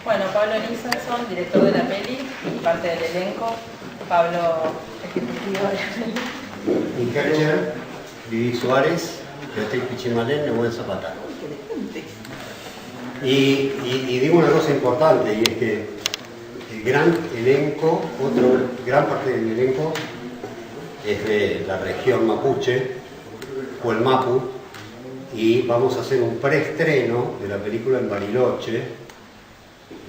Bueno, Pablo Nissenson, director de la peli y parte del elenco. Pablo, ejecutivo de la peli. Inkercher, Vivi Suárez, Beatriz Pichimalén, Nebuen Zapata. Y digo una cosa importante, y es que el gran elenco, gran parte del elenco es de la región mapuche, o el Mapu, y vamos a hacer un preestreno de la película en Bariloche,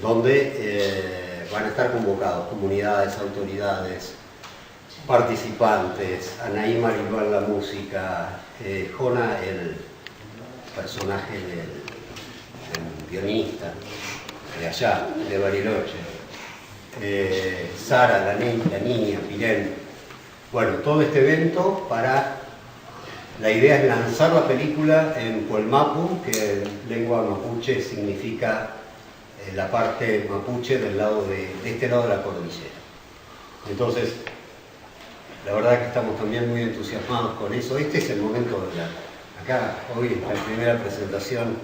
donde van a estar convocados comunidades, autoridades, participantes, Anaí Mariló en la música, Jona, el personaje del guionista de allá, de Bariloche, Sara, la niña, Pirén. Bueno, todo este evento la idea es lanzar la película en Puelmapu, que en lengua mapuche significa la parte mapuche del lado de este lado de la cordillera. Entonces, la verdad que estamos también muy entusiasmados con eso. Este es el momento acá, hoy es la primera presentación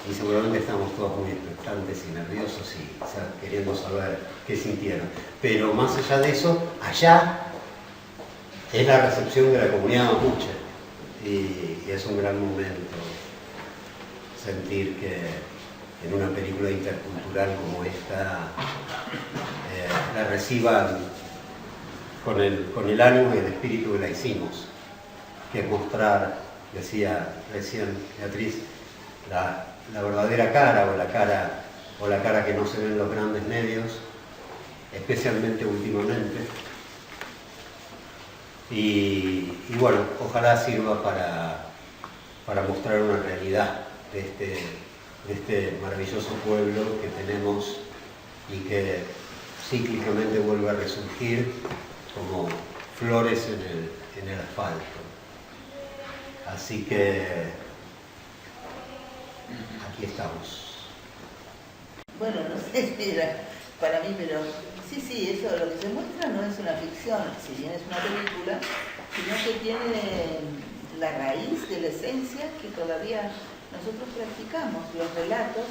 y seguramente estamos todos muy expectantes y nerviosos y queriendo saber qué sintieron. Pero más allá de eso, allá es la recepción de la comunidad mapuche y es un gran momento sentir que en una película intercultural como esta la reciban con el ánimo y el espíritu que la hicimos, que es mostrar, decía recién Beatriz, la verdadera cara o la cara que no se ve en los grandes medios, especialmente últimamente. Y bueno, ojalá sirva para mostrar una realidad de este maravilloso pueblo que tenemos y que cíclicamente vuelve a resurgir como flores en el asfalto. Así que aquí estamos. Bueno, no sé si era para mí, pero sí, eso lo que se muestra no es una ficción, si bien es una película, sino que tiene la raíz de la esencia que todavía nosotros practicamos, los relatos.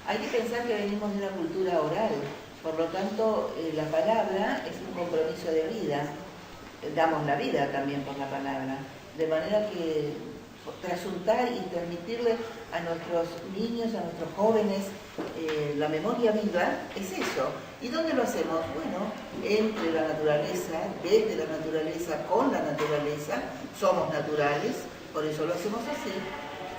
Hay que pensar que venimos de una cultura oral, por lo tanto la palabra es un compromiso de vida, damos la vida también por la palabra, de manera que trasuntar y transmitirle a nuestros niños, a nuestros jóvenes, la memoria viva, es eso. ¿Y dónde lo hacemos? Bueno, entre la naturaleza, desde la naturaleza, con la naturaleza, somos naturales, por eso lo hacemos así.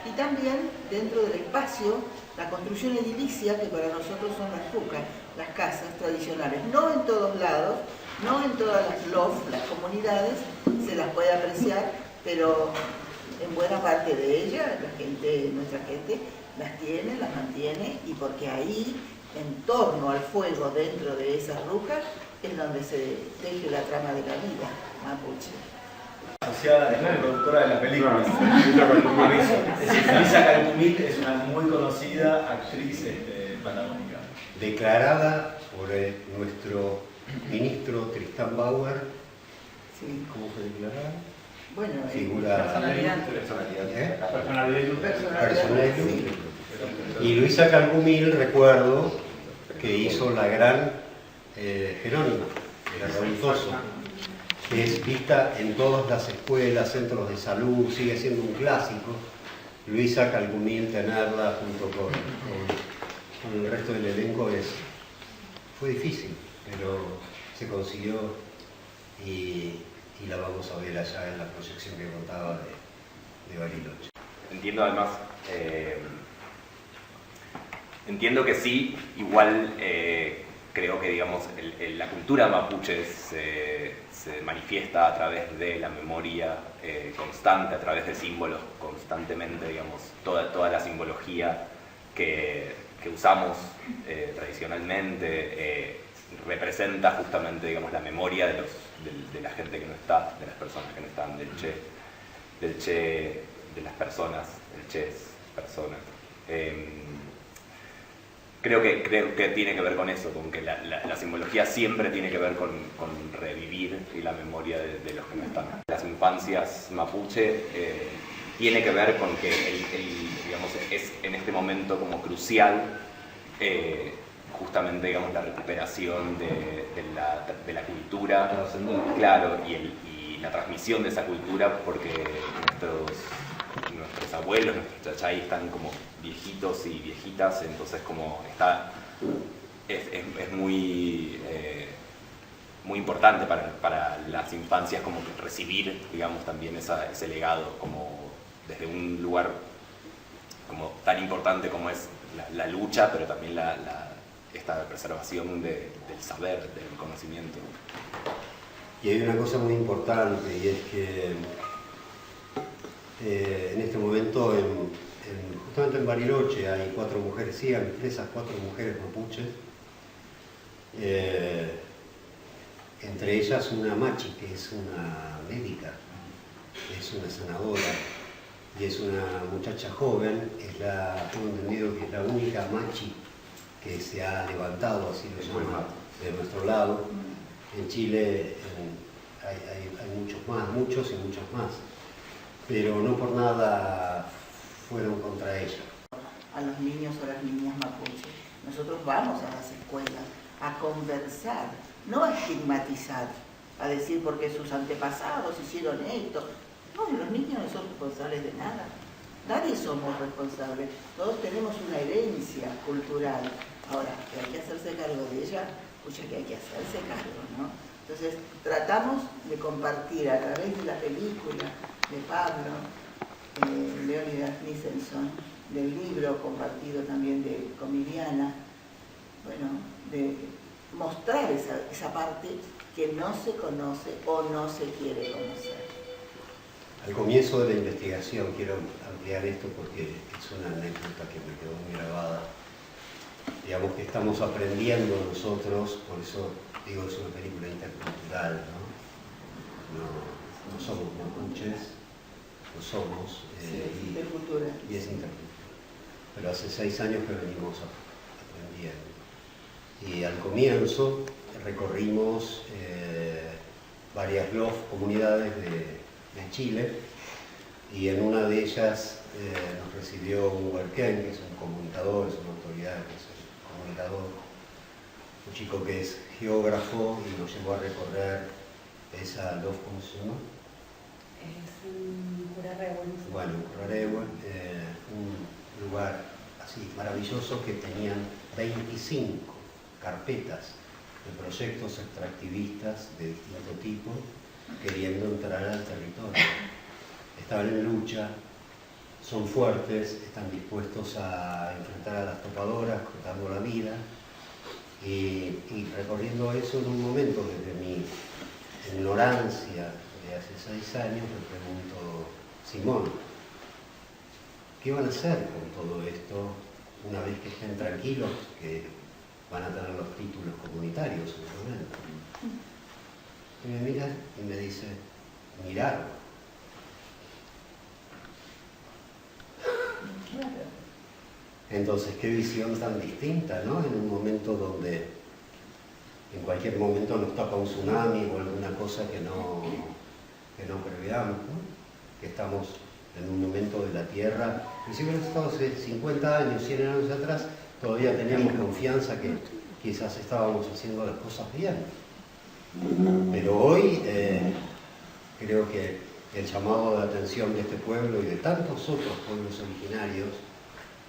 Y también dentro del espacio, la construcción edilicia, que para nosotros son las fucas, las casas tradicionales. No en todos lados, no en todas las loft, las comunidades, se las puede apreciar, pero en buena parte de ellas, nuestra gente las tiene, las mantiene, y porque ahí, en torno al fuego, dentro de esas rucas, es donde se teje la trama de la vida mapuche. Asociada, es la productora de la película. Luisa Calcumil es una muy conocida actriz patagónica. Declarada por nuestro ministro Tristán Bauer. Sí. ¿Cómo fue declarada? Bueno, figura personalidad. Sí. Y Luisa Calcumil, recuerdo que hizo la gran Jerónima, la Raúl Tosso, que es vista en todas las escuelas, centros de salud, sigue siendo un clásico. Luisa Calcumil, tenerla junto con el resto del elenco fue difícil, pero se consiguió y la vamos a ver allá en la proyección que contaba de Bariloche. Entiendo además, entiendo que sí, igual creo que digamos la cultura mapuche se manifiesta a través de la memoria constante, a través de símbolos constantemente, digamos, toda la simbología que usamos tradicionalmente representa justamente, digamos, la memoria de la gente que no está, de las personas que no están, del che, de las personas, el che es persona. Creo que tiene que ver con eso, con que la simbología siempre tiene que ver con revivir la memoria de los que no están. Las infancias mapuche tiene que ver con que digamos, es en este momento como crucial justamente, digamos, la recuperación de la cultura, claro, y la transmisión de esa cultura, porque nuestros abuelos, nuestros chachai están como viejitos y viejitas, entonces como es muy muy importante para las infancias como recibir, digamos, también ese legado como desde un lugar como tan importante como es la lucha, pero también esta preservación del saber, del conocimiento. Y hay una cosa muy importante, y es que en este momento, justamente en Bariloche, hay 4 mujeres, sí, han presas 4 mujeres mapuches, entre ellas una machi, que es una médica, es una sanadora, y es una muchacha joven, tengo entendido que es la única machi que se ha levantado, así lo llaman, de nuestro lado. En Chile hay muchos y muchos más, pero no por nada fueron contra ella. A los niños o las niñas mapuches, nosotros vamos a las escuelas a conversar, no a estigmatizar, a decir porque sus antepasados hicieron esto. No, los niños no son responsables de nada. Nadie somos responsables. Todos tenemos una herencia cultural. Ahora, que hay que hacerse cargo de ella, escucha que hay que hacerse cargo, ¿no? Entonces, tratamos de compartir a través de la película de Pablo, Leonidas Nisenson, del libro compartido también con Viviana, bueno, de mostrar esa parte que no se conoce o no se quiere conocer. Al comienzo de la investigación, quiero ampliar esto porque es una anécdota que me quedó muy grabada. Digamos que estamos aprendiendo nosotros, por eso digo es una película intercultural, no somos mapuches, lo somos, sí, es intercultural. Y es intercultural. Pero hace 6 años que venimos aprendiendo. Y al comienzo recorrimos varias LOF, comunidades de Chile, y en una de ellas nos recibió un huarquén, que es un comunicador, es una autoridad que es el comunicador, un chico que es geógrafo y nos llevó a recorrer esa LOF, ¿cómo se llama? Es un Curarrehue. Bueno, Curarrehue, un lugar así maravilloso que tenían 25 carpetas de proyectos extractivistas de distinto tipo queriendo entrar al territorio. Estaban en lucha, son fuertes, están dispuestos a enfrentar a las topadoras, cortando la vida, y recorriendo eso en un momento, desde mi ignorancia de hace 6 años, me pregunto, Simón, ¿qué van a hacer con todo esto una vez que estén tranquilos, que van a tener los títulos comunitarios en el momento? Y me mira y me dice, mirar. Entonces, qué visión tan distinta, ¿no? En un momento donde en cualquier momento nos toca un tsunami o alguna cosa que no preveamos, ¿no? Que estamos en un momento de la Tierra, si hubiéramos estado hace 50 años, 100 años atrás, todavía teníamos confianza que quizás estábamos haciendo las cosas bien. Pero hoy creo que el llamado de atención de este pueblo y de tantos otros pueblos originarios,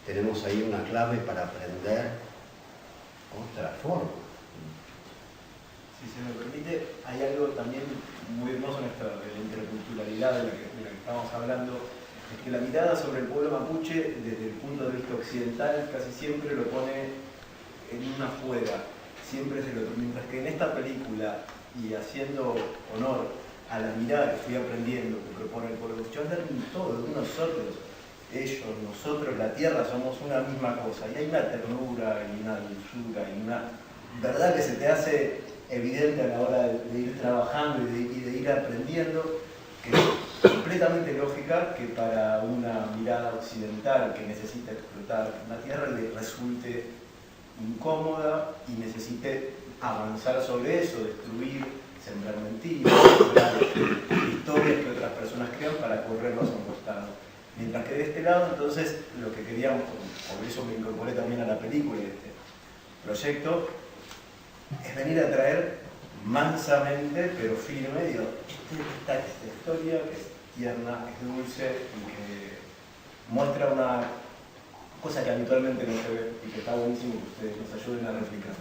tenemos ahí una clave para aprender otra forma. Si se me permite, hay algo también muy hermoso en esta de la interculturalidad de la que estamos hablando, es que la mirada sobre el pueblo mapuche, desde el punto de vista occidental, casi siempre lo pone en una fuera, siempre es el otro. Mientras que en esta película, y haciendo honor a la mirada que fui aprendiendo, que propone el pueblo mapuche, todo de nosotros, ellos, nosotros, la tierra, somos una misma cosa. Y hay una ternura, y una dulzura, y una verdad que se te hace evidente a la hora de ir trabajando y de ir aprendiendo, que es completamente lógica que para una mirada occidental que necesita explotar la tierra le resulte incómoda y necesite avanzar sobre eso, destruir, sembrar mentiras, sembrar historias que otras personas crean para correrlos a un costado. Mientras que de este lado, entonces, lo que queríamos, por eso me incorporé también a la película y a este proyecto, es venir a traer mansamente, pero firme, digo, esta historia que es tierna, es dulce y que muestra una cosa que habitualmente no se ve y que está buenísimo que ustedes nos ayuden a replicar.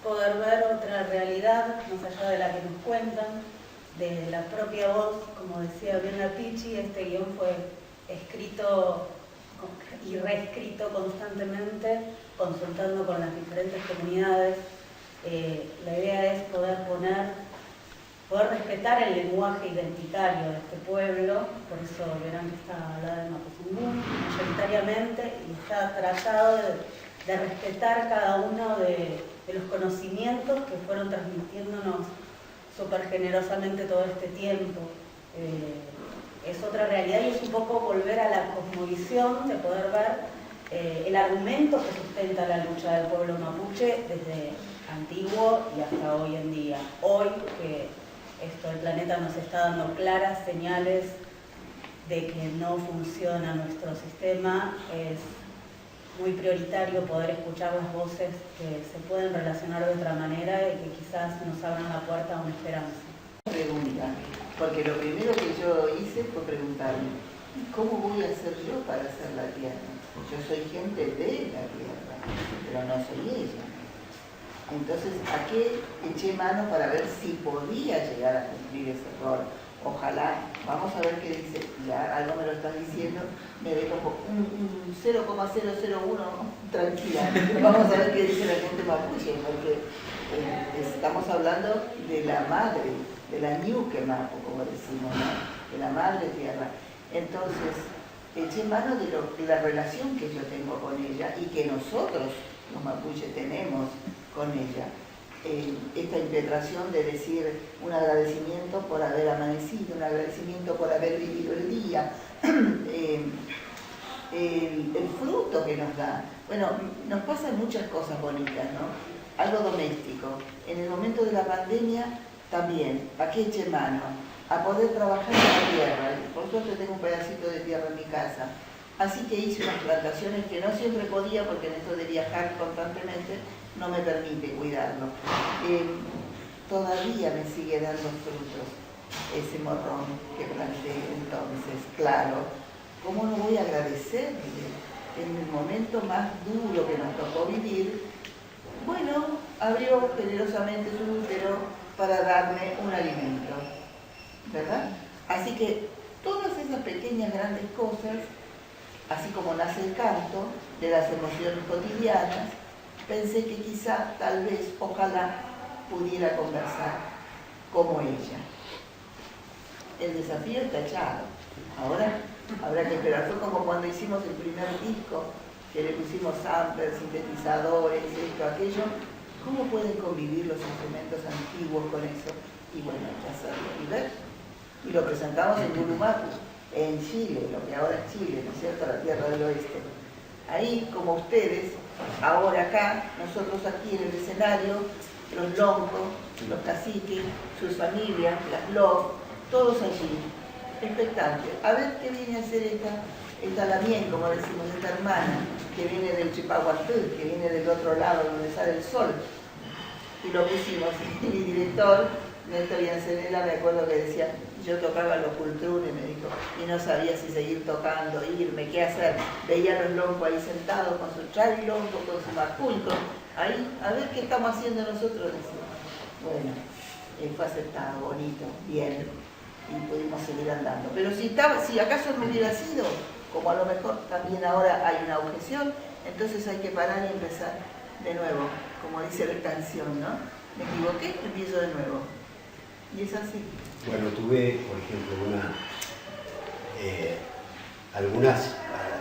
Poder ver otra realidad, más allá de la que nos cuentan, desde la propia voz, como decía bien la Pichi, este guión fue escrito y reescrito constantemente, consultando con las diferentes comunidades. La idea es poder respetar el lenguaje identitario de este pueblo, por eso verán que está hablada en Mapuzungún mayoritariamente, y está tratado de respetar cada uno de los conocimientos que fueron transmitiéndonos súper generosamente todo este tiempo. Es otra realidad y es un poco volver a la cosmovisión de poder ver el argumento que sustenta la lucha del pueblo mapuche desde antiguo y hasta hoy en día. Hoy que el planeta nos está dando claras señales de que no funciona nuestro sistema, es muy prioritario poder escuchar las voces que se pueden relacionar de otra manera y que quizás nos abran la puerta a una esperanza. Pregunta, porque lo primero que yo hice fue preguntarme, ¿cómo voy a hacer yo para hacer la tierra? Yo soy gente de la tierra, pero no soy ella. Entonces, ¿a qué eché mano para ver si podía llegar a cumplir ese rol? Ojalá, vamos a ver qué dice, ya algo me lo estás diciendo, me dejo un 0,001 tranquila. Vamos a ver qué dice la gente mapuche, porque estamos hablando de la madre, de la ñuque mapu, como decimos, ¿no? De la madre tierra. Entonces, eché mano de la relación que yo tengo con ella y que nosotros, los mapuches, tenemos con ella. Esta impetración de decir un agradecimiento por haber amanecido, un agradecimiento por haber vivido el día, el fruto que nos da. Bueno, nos pasan muchas cosas bonitas, ¿no? Algo doméstico. En el momento de la pandemia también, ¿a qué eché mano? A poder trabajar en la tierra. Por suerte tengo un pedacito de tierra en mi casa. Así que hice unas plantaciones que no siempre podía, porque en esto de viajar constantemente no me permite cuidarlo. Todavía me sigue dando frutos ese morrón que planté entonces, claro. ¿Cómo no voy a agradecerle en el momento más duro que nos tocó vivir? Bueno, abrió generosamente su útero para darme un alimento, ¿verdad? Así que todas esas pequeñas, grandes cosas, así como nace el canto de las emociones cotidianas, pensé que quizá, tal vez, ojalá pudiera conversar como ella. El desafío está echado. Ahora habrá que esperar. Fue como cuando hicimos el primer disco, que le pusimos samplers, sintetizadores, esto, aquello. ¿Cómo pueden convivir los instrumentos antiguos con eso? Y bueno, hay que hacerlo y ver. Y lo presentamos en Gulumapu, en Chile, lo que ahora es Chile, ¿no es cierto?, la Tierra del Oeste. Ahí, como ustedes, ahora acá, nosotros aquí en el escenario, los loncos, los caciques, sus familias, las LOF, todos allí, expectantes. A ver qué viene a hacer esta lamien, como decimos, esta hermana, que viene del Chipahuantú, que viene del otro lado, donde sale el sol. Y lo pusimos, y mi director, Néstor Yancenela, me acuerdo que decía, yo tocaba los cultrunes, me dijo, y no sabía si seguir tocando, irme, qué hacer. Veía a los loncos ahí sentados con su charilonco, con su maculco, ahí, a ver qué estamos haciendo nosotros. Bueno, fue aceptado, bonito, bien, y pudimos seguir andando. Pero si acaso no hubiera sido, como a lo mejor también ahora hay una objeción, entonces hay que parar y empezar de nuevo, como dice la canción, ¿no? Me equivoqué, empiezo de nuevo. Y es así. Bueno, tuve, por ejemplo,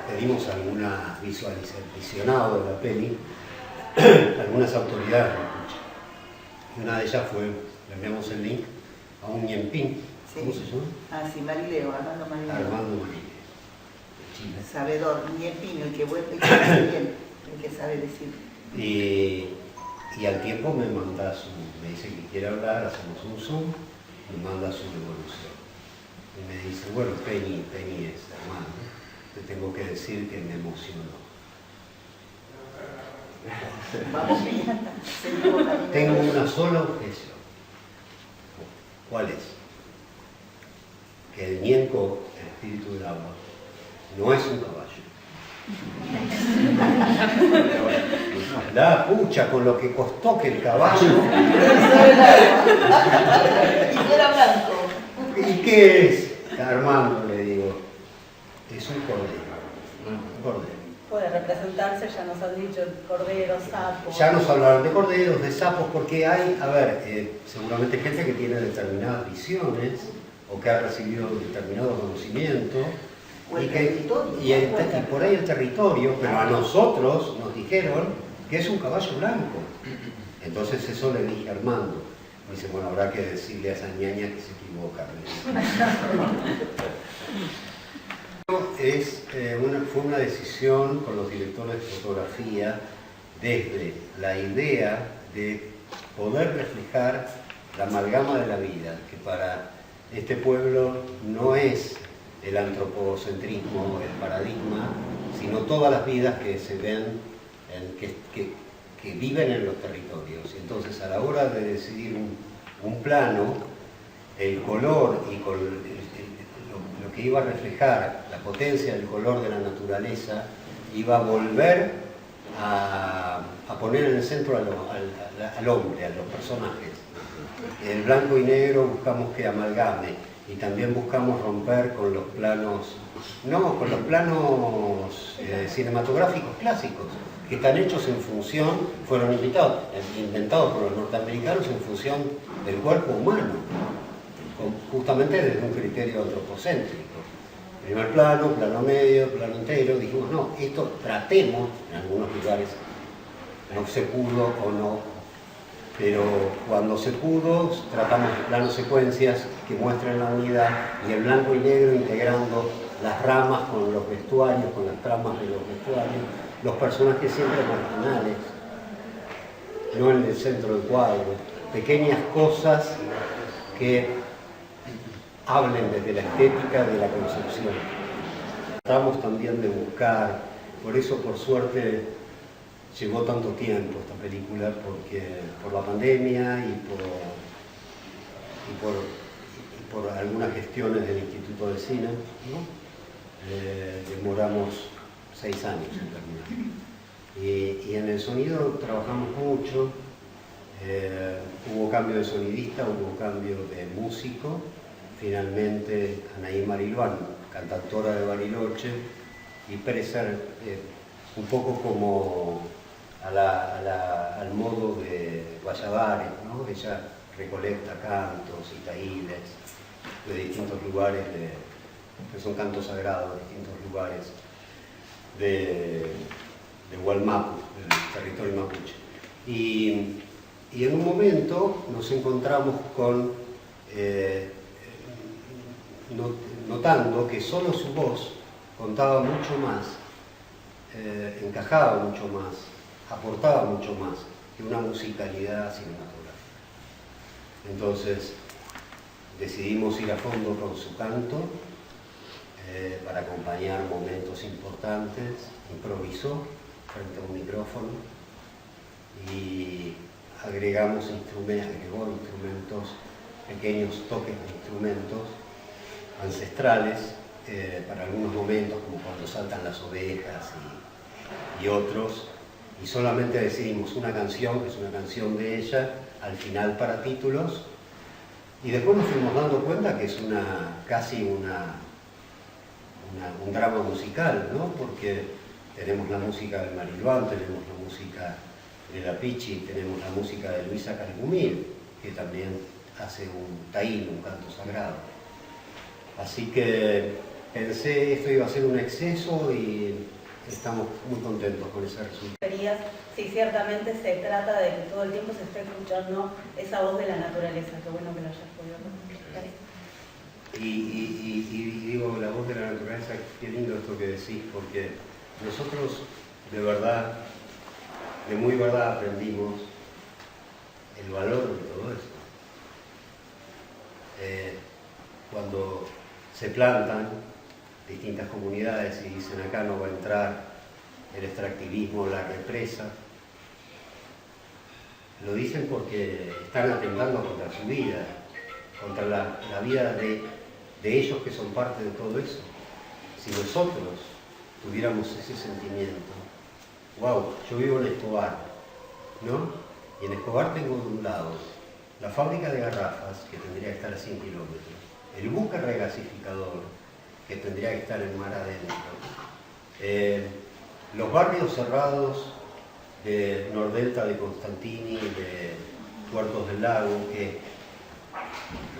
pedimos alguna visionado de la peli, algunas autoridades mapuche. Y una de ellas fue, le enviamos el link a un ñempín, Sí. ¿cómo se llama? Ah, sí, Marileo, Armando Marileo. Armando Marileo, de Chile. Sabedor, ñempín, el que vuelve y dice bien, el que sabe decir. Y al tiempo me dice que quiere hablar, hacemos un Zoom, me manda su devolución. Y me dice, bueno, Penny es hermano. te tengo que decir que me emocionó. Vamos bien, seguimos caminando. Tengo una sola objeción. ¿Cuál es? Que el ñenco, el espíritu del agua, no es un caballo. La pucha, con lo que costó que el caballo... Y no era blanco. ¿Y qué es? Armando, le digo. Es un cordero. Un cordero. Puede representarse, ya nos han dicho, cordero, sapo. Ya nos hablaron de corderos, de sapos, porque hay, a ver, seguramente gente que tiene determinadas visiones o que ha recibido determinado conocimiento O el y territorio. y por ahí el territorio, pero a nosotros nos dijeron que es un caballo blanco. Entonces eso le dije a Armando. Me dice, bueno, habrá que decirle a esa ñaña que se equivoca. Fue una decisión con los directores de fotografía desde la idea de poder reflejar la amalgama de la vida, que para este pueblo no es el antropocentrismo, el paradigma, sino todas las vidas que se ven, que viven en los territorios. Y entonces, a la hora de decidir un plano, el color y lo que iba a reflejar, la potencia del color de la naturaleza, iba a volver a poner en el centro al hombre, a los personajes. El blanco y negro buscamos que amalgame y también buscamos romper con los planos, con los planos cinematográficos clásicos, que están hechos en función, fueron inventados por los norteamericanos en función del cuerpo humano, justamente desde un criterio antropocéntrico. Primer plano, plano medio, plano entero, dijimos, no, esto tratemos, en algunos lugares no se pudo o no, pero cuando se pudo, tratamos de planos secuencias que muestran la unidad y el blanco y negro integrando las ramas con los vestuarios, con las tramas de los vestuarios, los personajes siempre marginales, no en el centro del cuadro, pequeñas cosas que hablen desde la estética de la concepción. Tratamos también de buscar, por eso por suerte llevó tanto tiempo esta película, porque por la pandemia y por algunas gestiones del Instituto de Cine, ¿no? Demoramos 6 años en terminar. Y en el sonido trabajamos mucho, hubo cambio de sonidista, hubo cambio de músico. Finalmente Anaí Mariluán, cantautora de Bariloche, y presa un poco como al modo de Valladares, ¿no? Ella recolecta cantos y taíles de distintos lugares, que son cantos sagrados de distintos lugares de Hualmapu, del territorio mapuche. Y en un momento nos encontramos con notando que solo su voz contaba mucho más, encajaba mucho más, aportaba mucho más que una musicalidad cinematográfica. Entonces decidimos ir a fondo con su canto para acompañar momentos importantes. Improvisó frente a un micrófono y agregó instrumentos, pequeños toques de instrumentos ancestrales para algunos momentos, como cuando saltan las ovejas y otros, y solamente decidimos una canción, que es una canción de ella, al final para títulos, y después nos fuimos dando cuenta que es casi un drama musical, ¿no? Porque tenemos la música de Mariluán, tenemos la música de la Pichi, tenemos la música de Luisa Calgumil, que también hace un taíno, un canto sagrado. Así que pensé esto iba a ser un exceso y estamos muy contentos con ese resultado. Sí, ciertamente se trata de que todo el tiempo se esté escuchando esa voz de la naturaleza. Qué bueno que lo hayas podido comunicar. Y digo, la voz de la naturaleza, qué lindo esto que decís, porque nosotros de verdad, de muy verdad aprendimos el valor de todo esto. Cuando se plantan distintas comunidades y dicen acá no va a entrar el extractivismo, la represa. Lo dicen porque están atentando contra su vida, contra la vida de ellos que son parte de todo eso. Si nosotros tuviéramos ese sentimiento, wow, yo vivo en Escobar, ¿no? Y en Escobar tengo de un lado la fábrica de garrafas, que tendría que estar a 100 kilómetros, el buque regasificador, que tendría que estar en mar adentro, los barrios cerrados de Nordelta, de Constantini, de Puertos del Lago, que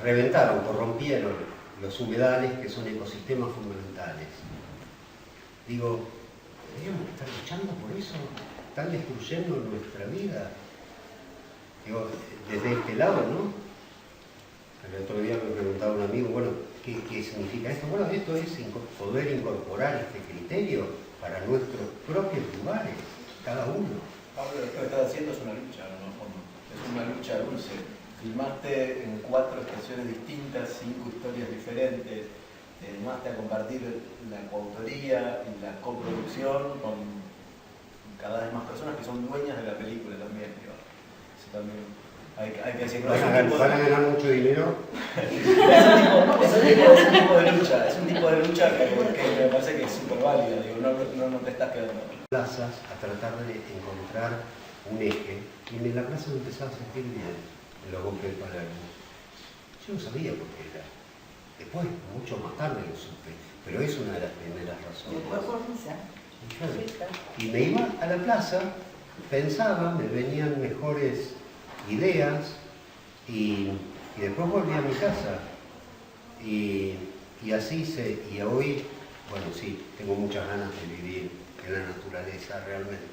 reventaron, corrompieron los humedales, que son ecosistemas fundamentales. Digo, ¿deberíamos estar luchando por eso? ¿Están destruyendo nuestra vida? Digo, desde este lado, ¿no? El otro día me preguntaba un amigo, bueno, ¿qué significa esto? Bueno, esto es poder incorporar este criterio para nuestros propios lugares, cada uno. Pablo, lo que estás haciendo es una lucha, ¿no? Es una lucha dulce. Filmaste en 4 estaciones distintas, 5 historias diferentes, te animaste a compartir la coautoría y la coproducción con cada vez más personas que son dueñas de la película también. Digo. Eso también hay que decirlo. ¿Van a ganar mucho dinero? Es un tipo de lucha, que me parece que es súper válida, digo, no te estás quedando. Plazas a tratar de encontrar un eje, y en la plaza me empezaba a sentir bien, en los golpes de Palermo. Yo no sabía por qué era. Después, mucho más tarde lo supe, pero es una de las primeras razones. Y me iba a la plaza, pensaba, me venían mejores ideas, y después volví a mi casa. Y así y hoy, bueno, sí, tengo muchas ganas de vivir en la naturaleza realmente.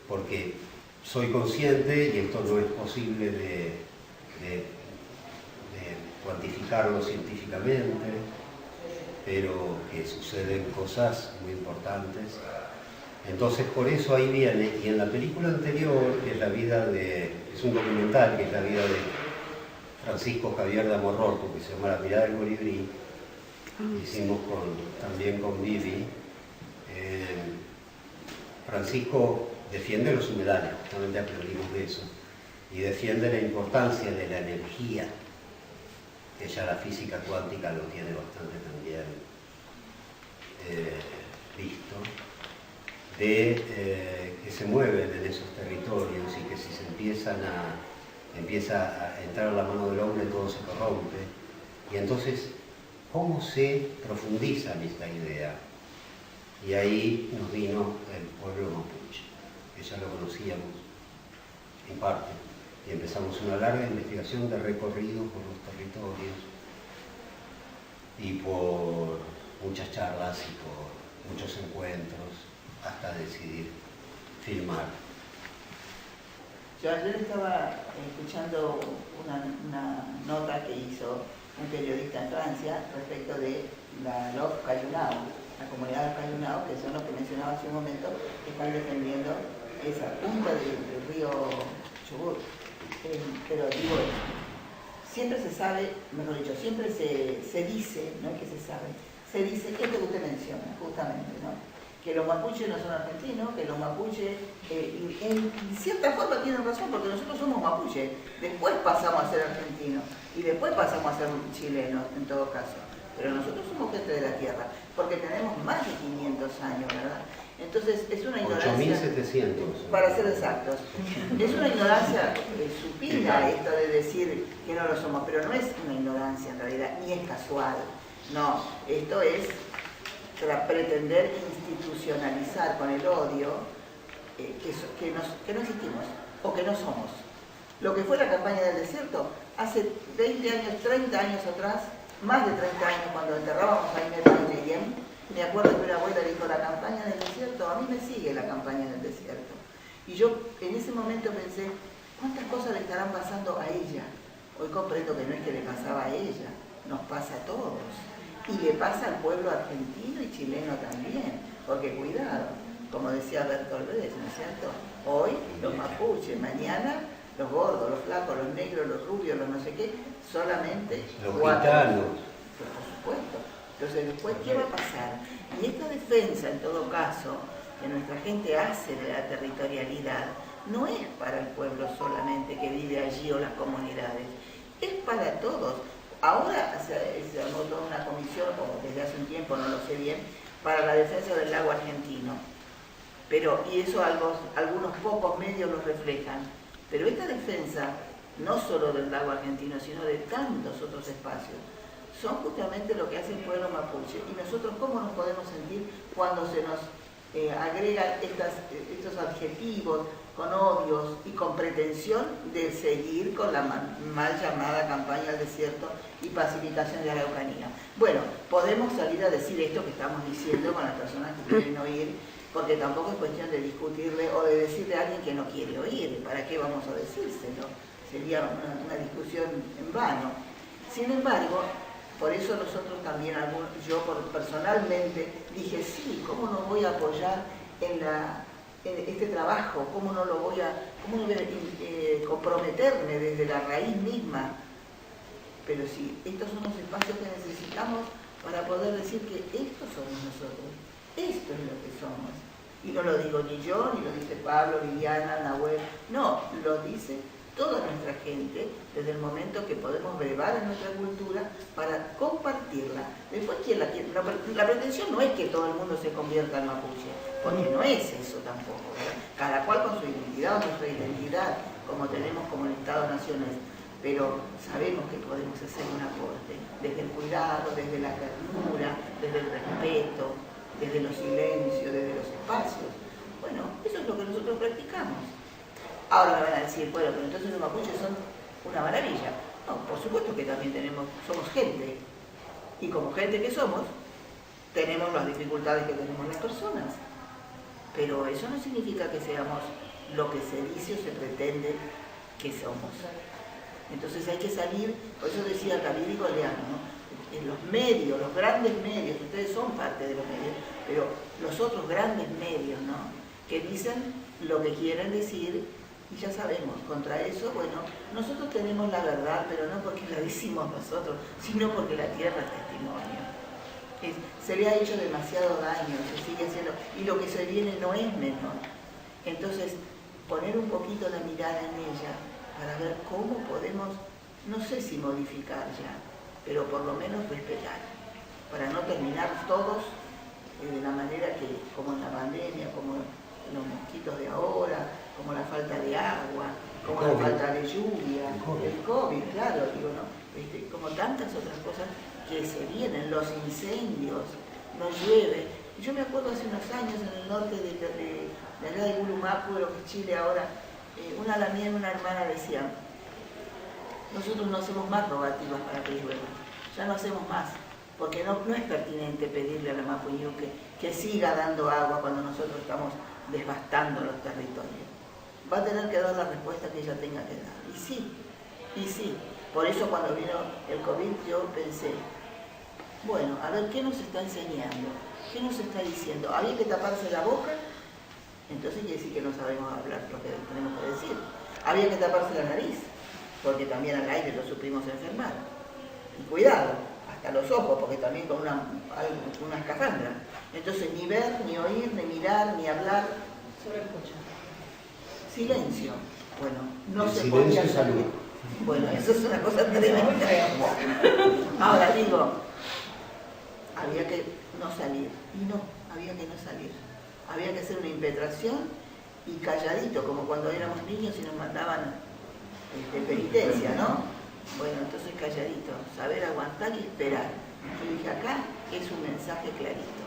Porque soy consciente, y esto no es posible de cuantificarlo científicamente, pero que suceden cosas muy importantes. Entonces por eso ahí viene, y en la película anterior, que es la vida es un documental, que es la vida de Francisco Javier de Amorroto, que se llama La mirada del colibrí, hicimos también con Vivi. Francisco defiende los humedales, justamente aprendimos de eso, y defiende la importancia de la energía, que ya la física cuántica lo tiene bastante también visto, que se mueven en esos territorios y que si se empieza a entrar a la mano del hombre todo se corrompe. Y entonces, ¿cómo se profundiza en esta idea? Y ahí nos vino el pueblo mapuche, que ya lo conocíamos en parte, y empezamos una larga investigación de recorrido por los territorios y por muchas charlas y por muchos encuentros hasta decidir filmar. Yo ayer estaba escuchando una nota que hizo un periodista en Francia respecto de los Cayunao, la comunidad de Cayunao, que son los que mencionaba hace un momento, que están defendiendo esa punta del río Chubut. Pero digo, siempre se sabe, mejor dicho, siempre se dice, no es que se sabe, se dice esto que usted menciona, justamente, ¿no? Que los mapuches no son argentinos, que los mapuches, en cierta forma tienen razón, porque nosotros somos mapuches, después pasamos a ser argentinos, y después pasamos a ser chilenos, en todo caso. Pero nosotros somos gente de la tierra, porque tenemos más de 500 años, ¿verdad? Entonces es una ignorancia... 8.700. Para ser exactos. Es una ignorancia supina esto de decir que no lo somos, pero no es una ignorancia en realidad, ni es casual. No, esto es para pretender institucionalizar con el odio que no existimos o que no somos. Lo que fue la campaña del desierto, hace 20 años, 30 años atrás, más de 30 años, cuando enterrábamos a Inés Meyen, me acuerdo que una abuela dijo, la campaña del desierto, a mí me sigue la campaña del desierto. Y yo en ese momento pensé, ¿cuántas cosas le estarán pasando a ella? Hoy comprendo que no es que le pasaba a ella, nos pasa a todos. Y le pasa al pueblo argentino y chileno también, porque cuidado, como decía Bertolt Brecht, ¿no es cierto? Hoy los mapuches, mañana los gordos, los flacos, los negros, los rubios, los no sé qué, solamente los cuatro. gitanos. Por supuesto, Entonces, después, ¿qué va a pasar? Y esta defensa, en todo caso, que nuestra gente hace de la territorialidad, no es para el pueblo solamente que vive allí o las comunidades, es para todos. Ahora se armó toda una comisión, o desde hace un tiempo, no lo sé bien, para la defensa del lago argentino. Y eso algunos pocos medios lo reflejan. Pero esta defensa, no solo del lago argentino, sino de tantos otros espacios, son justamente lo que hace el pueblo mapuche. Y nosotros, ¿cómo nos podemos sentir cuando se nos agregan estos adjetivos con odios y con pretensión de seguir con la mal llamada campaña al desierto y pacificación de la Araucanía? Bueno, podemos salir a decir esto que estamos diciendo con las personas que quieren oír, porque tampoco es cuestión de discutirle o de decirle a alguien que no quiere oír. ¿Para qué vamos a decírselo? Sería una discusión en vano. Sin embargo, por eso nosotros también, yo personalmente dije, sí, ¿cómo no voy a apoyar en este trabajo? ¿Cómo no voy a comprometerme desde la raíz misma? Pero sí, estos son los espacios que necesitamos para poder decir que estos somos nosotros, esto es lo que somos. Y no lo digo ni yo, ni lo dice Pablo, Liliana, Nahuel, no, lo dice toda nuestra gente, desde el momento que podemos brevar en nuestra cultura para compartirla. Después, ¿quién la quiere? La pretensión no es que todo el mundo se convierta en mapuche, porque no es eso tampoco, ¿verdad? Cada cual con su identidad o nuestra identidad, como tenemos como el Estado-naciones, pero sabemos que podemos hacer un aporte, desde el cuidado, desde la ternura, desde el respeto, desde los silencios, desde los espacios. Bueno, eso es lo que nosotros practicamos. Ahora me van a decir, bueno, pero entonces los mapuches son una maravilla. No, por supuesto que también somos gente. Y como gente que somos, tenemos las dificultades que tenemos las personas. Pero eso no significa que seamos lo que se dice o se pretende que somos. Entonces hay que salir, por eso decía David y Galeano, ¿no? En los medios, los grandes medios, ustedes son parte de los medios, pero los otros grandes medios, ¿no? Que dicen lo que quieren decir. Y ya sabemos, contra eso, bueno, nosotros tenemos la verdad, pero no porque la decimos nosotros, sino porque la tierra es testimonio. Se le ha hecho demasiado daño, se sigue haciendo, y lo que se viene no es menor. Entonces, poner un poquito la mirada en ella para ver cómo podemos, no sé si modificar ya, pero por lo menos respetar, para no terminar todos de la manera que, como en la pandemia, como los mosquitos de ahora, como la falta de agua, como la falta de lluvia, el COVID, claro, digo, ¿no? Como tantas otras cosas que se vienen, los incendios, no llueve. Yo me acuerdo hace unos años en el norte de allá de Gulumapu, de lo que es Chile ahora, la mía y una hermana decían, nosotros no hacemos más rogativas para que llueva, ya no hacemos más, porque no es pertinente pedirle a la Mapuñú que siga dando agua cuando nosotros estamos devastando los territorios. Va a tener que dar la respuesta que ella tenga que dar. Y sí. Por eso cuando vino el COVID yo pensé, bueno, a ver, ¿qué nos está enseñando? ¿Qué nos está diciendo? ¿Había que taparse la boca? Entonces quiere decir que no sabemos hablar lo que tenemos que decir. ¿Había que taparse la nariz? Porque también al aire lo supimos enfermar. Y cuidado, hasta los ojos, porque también con una escafandra. Entonces ni ver, ni oír, ni mirar, ni hablar. Solo escuchar. Silencio. Bueno, no el se silencio podía es salud. Bueno, eso es una cosa tremenda. Ahora digo, había que no salir. Y no, había que no salir. Había que hacer una impetración y calladito, como cuando éramos niños y nos mandaban penitencia, ¿no? Bueno, entonces calladito, saber aguantar y esperar. Yo dije, acá es un mensaje clarito.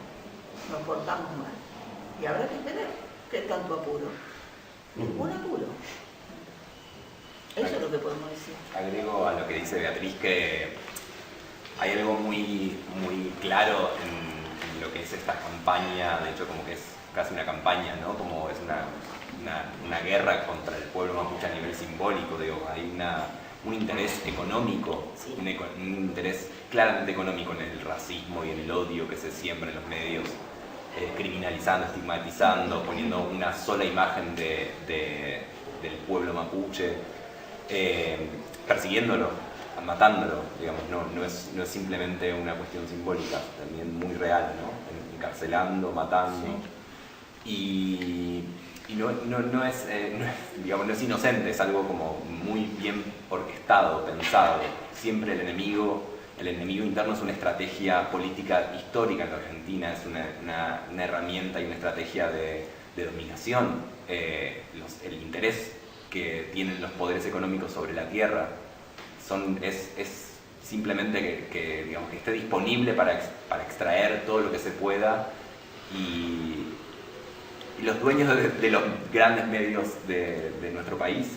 Nos portamos mal. Y habrá que esperar. ¿Qué tanto apuro? Ningún apuro. Eso es lo que podemos decir. Agrego a lo que dice Beatriz que hay algo muy claro en lo que es esta campaña, de hecho como que es casi una campaña, ¿no? Como es una guerra contra el pueblo mapuche a nivel simbólico, digo, hay un interés económico, sí. un interés claramente económico en el racismo y en el odio que se siembra en los medios, criminalizando, estigmatizando, poniendo una sola imagen del pueblo mapuche, persiguiéndolo matándolo, digamos, no es simplemente una cuestión simbólica, también muy real, ¿no? Encarcelando, matando. Sí. Y no es inocente, es algo como muy bien orquestado, pensado. Siempre el enemigo interno es una estrategia política histórica en la Argentina, es una herramienta y una estrategia de dominación. El interés que tienen los poderes económicos sobre la tierra es simplemente que esté disponible para extraer todo lo que se pueda, y los dueños de los grandes medios de nuestro país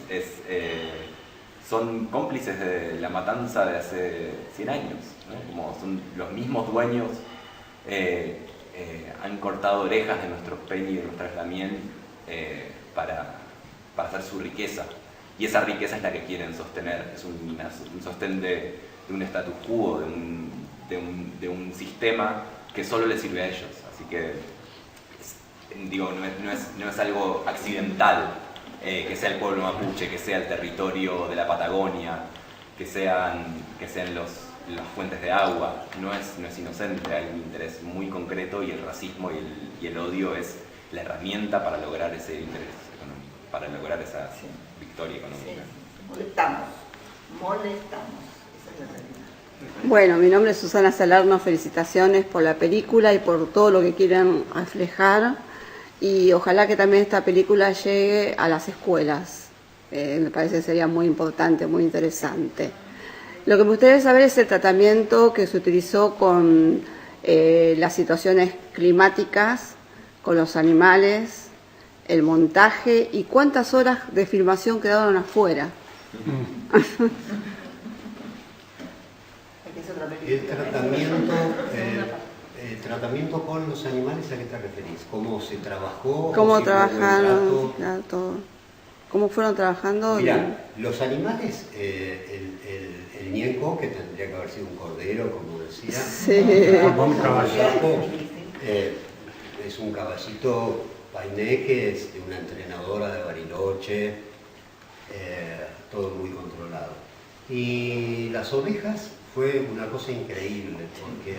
son cómplices de la matanza de hace 100 años, ¿no? Como son los mismos dueños, han cortado orejas de nuestros peñas y de nuestra Damián para hacer su riqueza, y esa riqueza es la que quieren sostener, es un sostén de un status quo, de un sistema que solo les sirve a ellos, así que no es algo accidental que sea el pueblo mapuche, que sea el territorio de la Patagonia, que sean las fuentes de agua, no es inocente, hay un interés muy concreto, y el racismo y el odio es la herramienta para lograr ese interés económico, para lograr esa victoria económica. Molestamos, esa es la realidad. Bueno, mi nombre es Susana Salerno, felicitaciones por la película y por todo lo que quieran reflejar, y ojalá que también esta película llegue a las escuelas. Me parece que sería muy importante, muy interesante. Lo que me gustaría saber es el tratamiento que se utilizó con las situaciones climáticas, con los animales, el montaje y cuántas horas de filmación quedaron afuera. El tratamiento con los animales, ¿a qué te referís? ¿Cómo se trabajó? ¿Cómo trabajaron? Claro, todo. ¿Cómo fueron trabajando? Mira, los animales, el ñenco, que tendría que haber sido un cordero, como decía, un caballito, es un caballito painé que es de una entrenadora de Bariloche, todo muy controlado. Y las ovejas fue una cosa increíble, porque,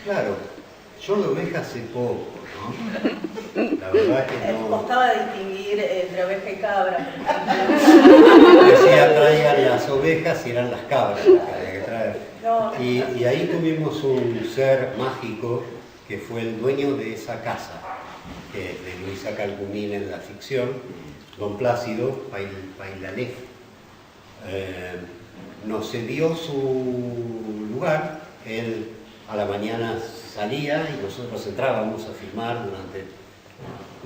claro, yo de ovejas sé poco, ¿no? La verdad que no. Costaba distinguir entre oveja y cabra, por ejemplo. Decía, traigan las ovejas y eran las cabras las que había que traer. No. Y ahí tuvimos un ser mágico que fue el dueño de esa casa, que es de Luisa Calcumín en la ficción, don Plácido Pailalef. Nos cedió su lugar, él a la mañana salía y nosotros entrábamos a filmar durante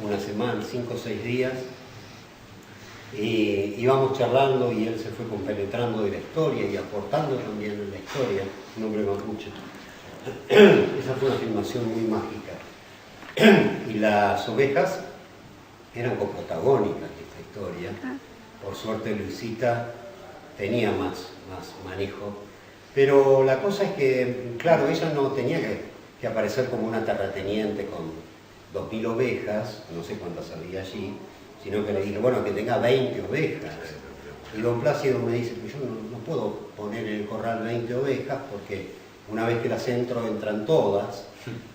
una semana, 5 o 6 días, y íbamos charlando y él se fue compenetrando de la historia y aportando también en la historia, un hombre mapuche. Esa fue una filmación muy mágica. Y las ovejas eran coprotagónicas de esta historia. Por suerte Luisita tenía más manejo. Pero la cosa es que, claro, ella no tenía que aparecer como una terrateniente con 2000 ovejas, no sé cuántas había allí, sino que le dije, bueno, que tenga 20 ovejas. Y don Plácido me dice, pues yo no puedo poner en el corral 20 ovejas porque una vez que las entro entran todas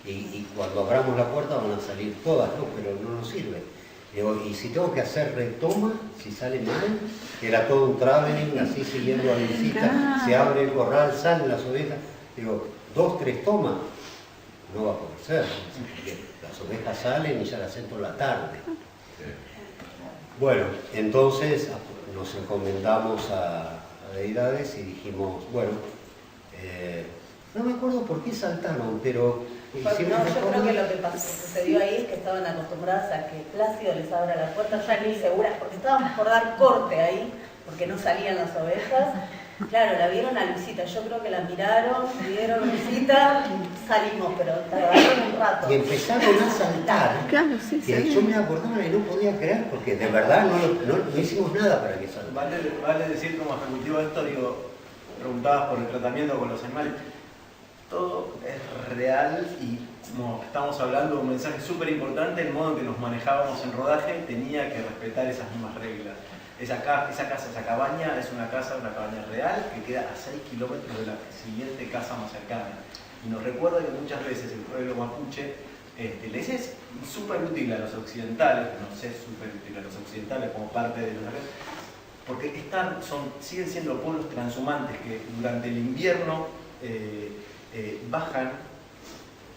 y cuando abramos la puerta van a salir todas, ¿no? Pero no nos sirve. Digo, y si tengo que hacer retoma, si sale mal, era todo un traveling, así siguiendo a Luisita, se abre el corral, salen las ovejas, digo, 2, 3 tomas, no va a poder ser, porque las ovejas salen y ya las entro la tarde. Bueno, entonces nos encomendamos a deidades y dijimos, bueno, no me acuerdo por qué saltaron, pero... No, yo creo que lo que sucedió ahí es que estaban acostumbradas a que Plácido les abra la puerta, ya ni seguras, porque estábamos por dar corte ahí, porque no salían las ovejas. Claro, la vieron a Luisita, yo creo que la miraron, vieron a Luisita, salimos, pero tardaron un rato. Y empezaron a saltar. Claro, sí, Y sí. yo me acordaba y no podía creer, porque de verdad no hicimos nada para que saltaran. Vale decir como ejecutivo esto, digo, preguntabas por el tratamiento con los animales. Todo es real y como estamos hablando, un mensaje súper importante, el modo en que nos manejábamos en rodaje tenía que respetar esas mismas reglas. Esa cabaña es una cabaña real que queda a 6 kilómetros de la siguiente casa más cercana. Y nos recuerda que muchas veces el pueblo mapuche les es súper útil a los occidentales, nos es súper útil a los occidentales como parte de los... Porque siguen siendo pueblos transhumantes que durante el invierno bajan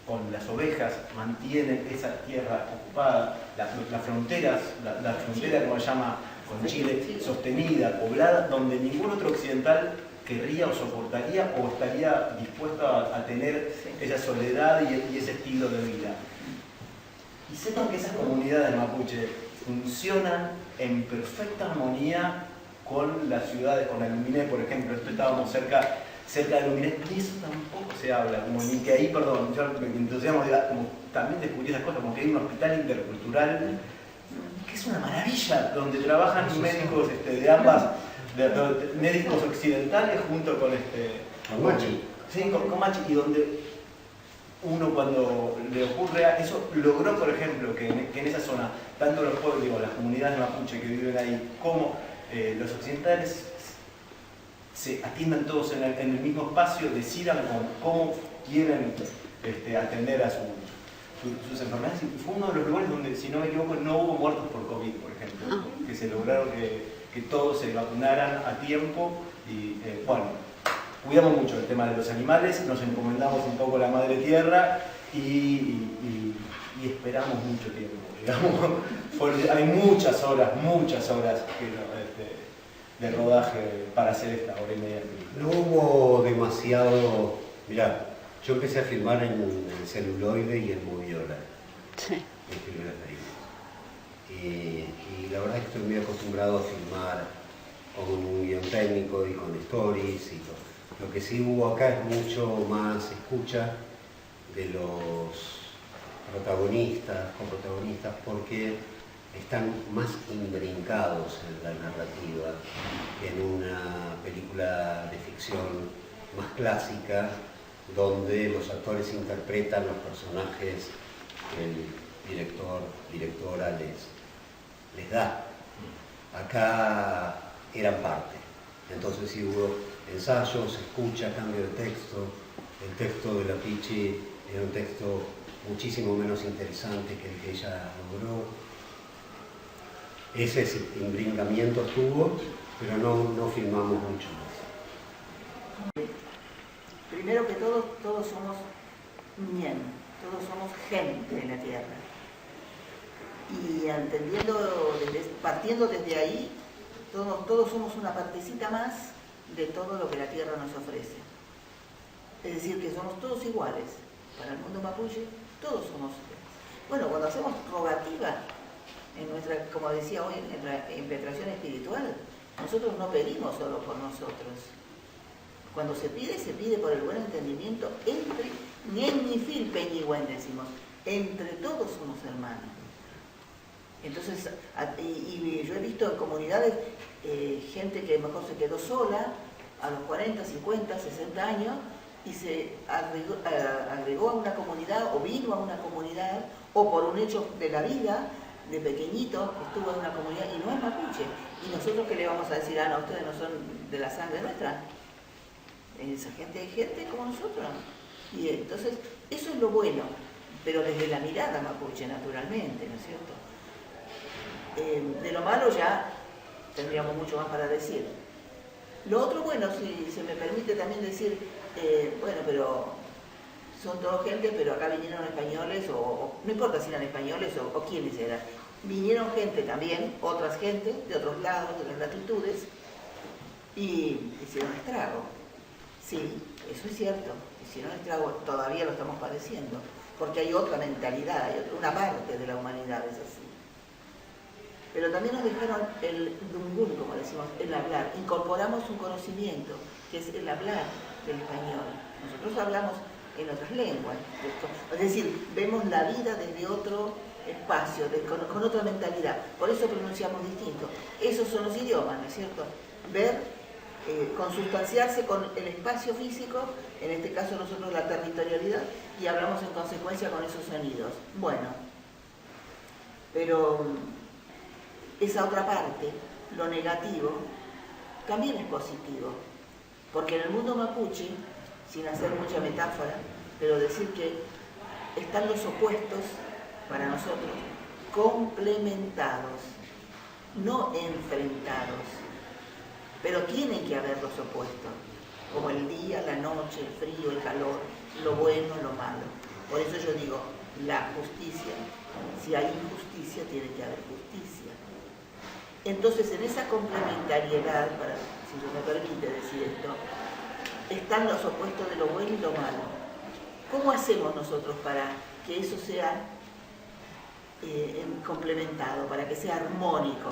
con las ovejas, mantienen esa tierra ocupada, las fronteras, la frontera como se llama con Chile, sostenida, poblada, donde ningún otro occidental querría o soportaría o estaría dispuesto a tener esa soledad y ese estilo de vida. Y sepan que esas comunidades mapuche funcionan en perfecta armonía con las ciudades, con la Luminé, por ejemplo. Estábamos cerca de Luminé, y eso tampoco se habla, como ni que ahí, perdón, yo me entusiasmo, como también descubrí esas cosas, como que hay un hospital intercultural, que es una maravilla, donde trabajan médicos de ambas, médicos occidentales junto con Machi. Sí, con Machi, y donde uno cuando le ocurre eso, logró, por ejemplo, que en esa zona, tanto los pueblos, las comunidades mapuche que viven ahí, como los occidentales se atiendan todos en el mismo espacio, decidan cómo quieren atender a sus enfermedades. Y fue uno de los lugares donde, si no me equivoco, no hubo muertos por COVID, por ejemplo, que se lograron que todos se vacunaran a tiempo y bueno, cuidamos mucho el tema de los animales, nos encomendamos un poco a la madre tierra y esperamos mucho tiempo, digamos. Hay muchas horas de rodaje para hacer esta hora y media. No hubo demasiado... Mirá, yo empecé a filmar en el celuloide y en moviola. Sí. En primeras películas. Y la verdad es que estoy muy acostumbrado a filmar con un guión técnico y con stories y todo. Lo que sí hubo acá es mucho más escucha de los coprotagonistas, porque están más imbrincados en la narrativa que en una película de ficción más clásica, donde los actores interpretan los personajes que el directora les da. Acá eran parte, entonces sí hubo ensayos, escucha, cambio de texto. El texto de la Pichi era un texto muchísimo menos interesante que el que ella logró. Ese imbrincamiento estuvo, pero no filmamos mucho más. Primero que todo, todos somos mien, todos somos gente de la tierra. Y partiendo desde ahí, todos somos una partecita más de todo lo que la tierra nos ofrece. Es decir, que somos todos iguales. Para el mundo mapuche, todos somos. Bueno, cuando hacemos rogativa, como decía hoy, en nuestra impetración espiritual, nosotros no pedimos solo por nosotros. Cuando se pide por el buen entendimiento entre, ni en ni fil peñigüen decimos, entre todos somos hermanos. Entonces, y yo he visto en comunidades gente que mejor se quedó sola a los 40, 50, 60 años y se agregó a una comunidad o vino a una comunidad o por un hecho de la vida, de pequeñito, estuvo en una comunidad y no es mapuche. ¿Y nosotros qué le vamos a decir? No, ustedes no son de la sangre nuestra. Esa gente es gente como nosotros. Y entonces, eso es lo bueno, pero desde la mirada mapuche, naturalmente, ¿no es cierto? De lo malo ya tendríamos mucho más para decir. Lo otro, bueno, si se me permite también decir, bueno, pero son todos gente, pero acá vinieron españoles, o no importa si eran españoles o quiénes eran. Vinieron gente también, otras gente, de otros lados, de otras latitudes, y hicieron estrago. Sí, eso es cierto, hicieron estrago, todavía lo estamos padeciendo, porque hay otra mentalidad, hay una parte de la humanidad es así. Pero también nos dejaron el dungún, como decimos, el hablar. Incorporamos un conocimiento, que es el hablar del español. Nosotros hablamos en otras lenguas. Es decir, vemos la vida desde otro espacio, con otra mentalidad. Por eso pronunciamos distinto. Esos son los idiomas, ¿no es cierto? Ver consustanciarse con el espacio físico, en este caso nosotros la territorialidad, y hablamos en consecuencia con esos sonidos. Bueno, pero esa otra parte, lo negativo, también es positivo, porque en el mundo mapuche, sin hacer mucha metáfora, pero decir que están los opuestos, para nosotros, complementados, no enfrentados, pero tienen que haber los opuestos, como el día, la noche, el frío, el calor, lo bueno, lo malo. Por eso yo digo, la justicia, si hay injusticia, tiene que haber justicia. Entonces, en esa complementariedad, si se me permite decir esto, están los opuestos de lo bueno y lo malo. ¿Cómo hacemos nosotros para que eso sea complementado, para que sea armónico?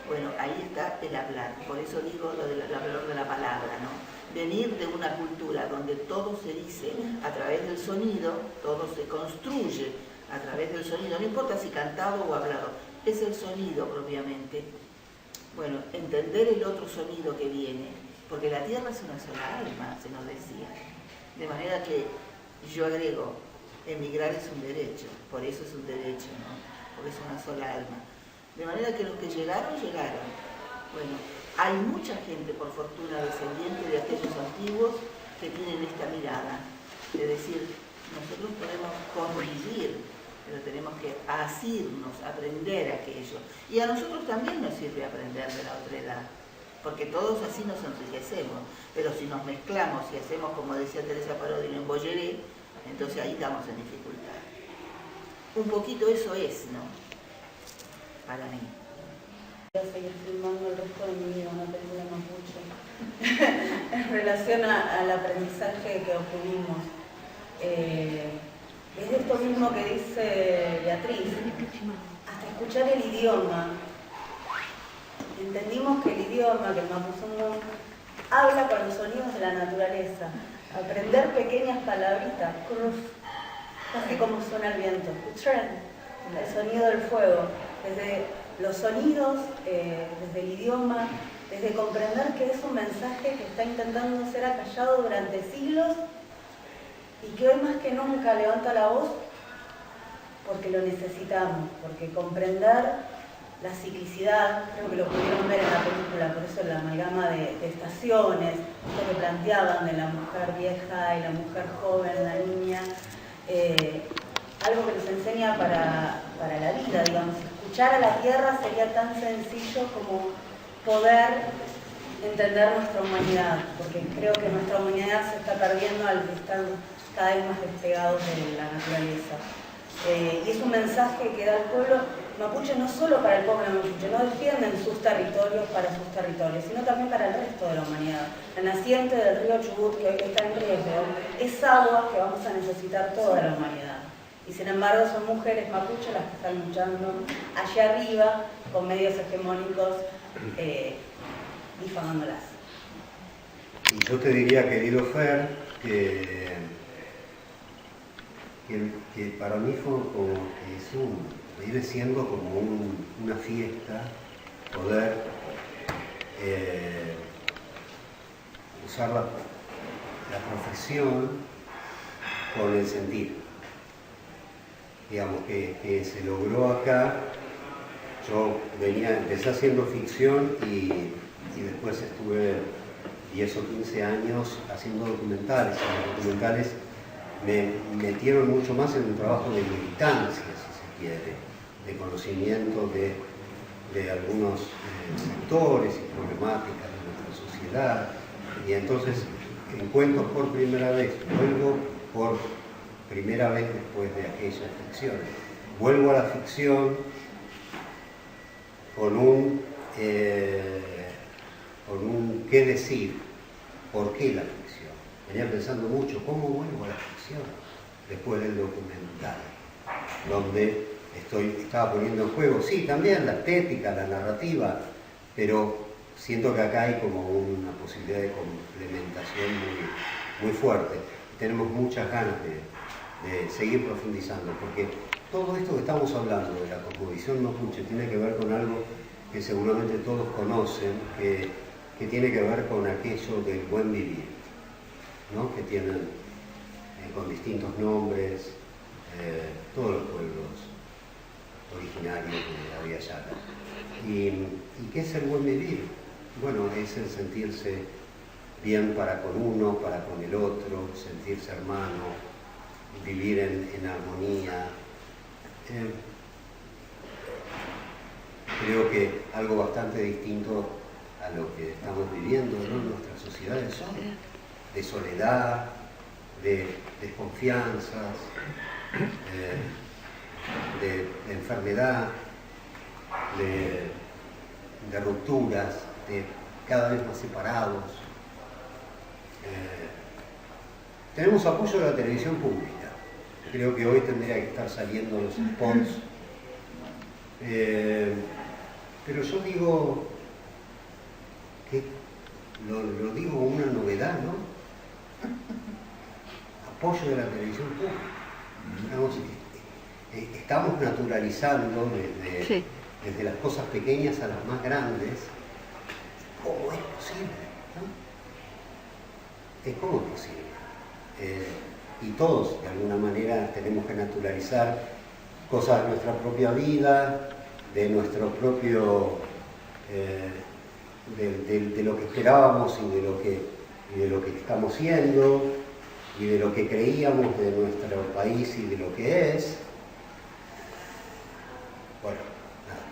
Bueno, ahí está el hablar. Por eso digo lo del valor de la palabra, ¿no? Venir de una cultura donde todo se dice a través del sonido, todo se construye a través del sonido, no importa si cantado o hablado, es el sonido propiamente. Bueno, entender el otro sonido que viene, porque la tierra es una sola alma, se nos decía. De manera que yo agrego, emigrar es un derecho, por eso es un derecho, ¿no? Porque es una sola alma. De manera que los que llegaron, llegaron. Bueno, hay mucha gente, por fortuna, descendiente de aquellos antiguos que tienen esta mirada. Es decir, nosotros podemos convivir, pero tenemos que asirnos, aprender aquello. Y a nosotros también nos sirve aprender de la otra edad, porque todos así nos enriquecemos. Pero si nos mezclamos y hacemos, como decía Teresa Parodi, en bolleré, entonces ahí estamos en dificultad. Un poquito eso es, ¿no? Para mí. Voy a seguir filmando el resto de mi vida una película mapuche en relación al aprendizaje que obtuvimos. Es esto mismo que dice Beatriz, hasta escuchar el idioma. Entendimos que el idioma, que el mapuzungún, habla con los sonidos de la naturaleza. Aprender pequeñas palabritas, casi como suena el viento, el sonido del fuego, desde los sonidos, desde el idioma, desde comprender que es un mensaje que está intentando ser acallado durante siglos y que hoy más que nunca levanta la voz porque lo necesitamos, porque comprender la ciclicidad, creo que lo pudieron ver en la película, por eso la amalgama de estaciones, lo que planteaban de la mujer vieja y la mujer joven, la niña, algo que nos enseña para la vida, digamos. Escuchar a la tierra sería tan sencillo como poder entender nuestra humanidad, porque creo que nuestra humanidad se está perdiendo al estar cada vez más despegados de la naturaleza. Y es un mensaje que da el pueblo mapuche no solo para el pueblo mapuche, no defienden sus territorios para sus territorios, sino también para el resto de la humanidad. La naciente del río Chubut, que hoy está en riesgo, es agua que vamos a necesitar toda la humanidad. Y sin embargo son mujeres mapuches las que están luchando allá arriba con medios hegemónicos difamándolas. Y yo te diría, querido Fer, que para mí fue como que vive siendo como una fiesta poder usar la profesión con el sentir. Digamos que se logró acá. Yo empecé haciendo ficción y después estuve 10 o 15 años haciendo documentales. Y los documentales me metieron mucho más en un trabajo de militancia, si se quiere, de conocimiento de algunos sectores y problemáticas de nuestra sociedad. Y entonces encuentro por primera vez, vuelvo por primera vez después de aquella ficción. Vuelvo a la ficción con un qué decir, por qué la ficción. Venía pensando mucho, ¿cómo vuelvo a la ficción? Después del documental, donde estaba poniendo en juego, sí, también la estética, la narrativa, pero siento que acá hay como una posibilidad de complementación muy fuerte. Tenemos muchas ganas de seguir profundizando, porque todo esto que estamos hablando de la cosmovisión mapuche tiene que ver con algo que seguramente todos conocen, que que tiene que ver con aquello del buen vivir, ¿no? Que tienen con distintos nombres todos los pueblos originarios de la Vía Yala. ¿Y qué es el buen vivir? Bueno, es el sentirse bien para con uno, para con el otro, sentirse hermano, vivir en armonía. Creo que algo bastante distinto a lo que estamos viviendo, ¿no? En nuestras sociedades son de soledad, de desconfianzas, de enfermedad, de rupturas, de cada vez más separados. Tenemos apoyo de la televisión pública. Creo que hoy tendría que estar saliendo los spots. Pero yo digo que lo digo como una novedad, ¿no? Apoyo de la televisión pública. Estamos naturalizando desde las cosas pequeñas a las más grandes. ¿Cómo es posible? ¿No? ¿Cómo es posible? Y todos, de alguna manera, tenemos que naturalizar cosas de nuestra propia vida, de nuestro propio, de lo que esperábamos y de lo que estamos siendo, y de lo que creíamos de nuestro país y de lo que es. Bueno, nada.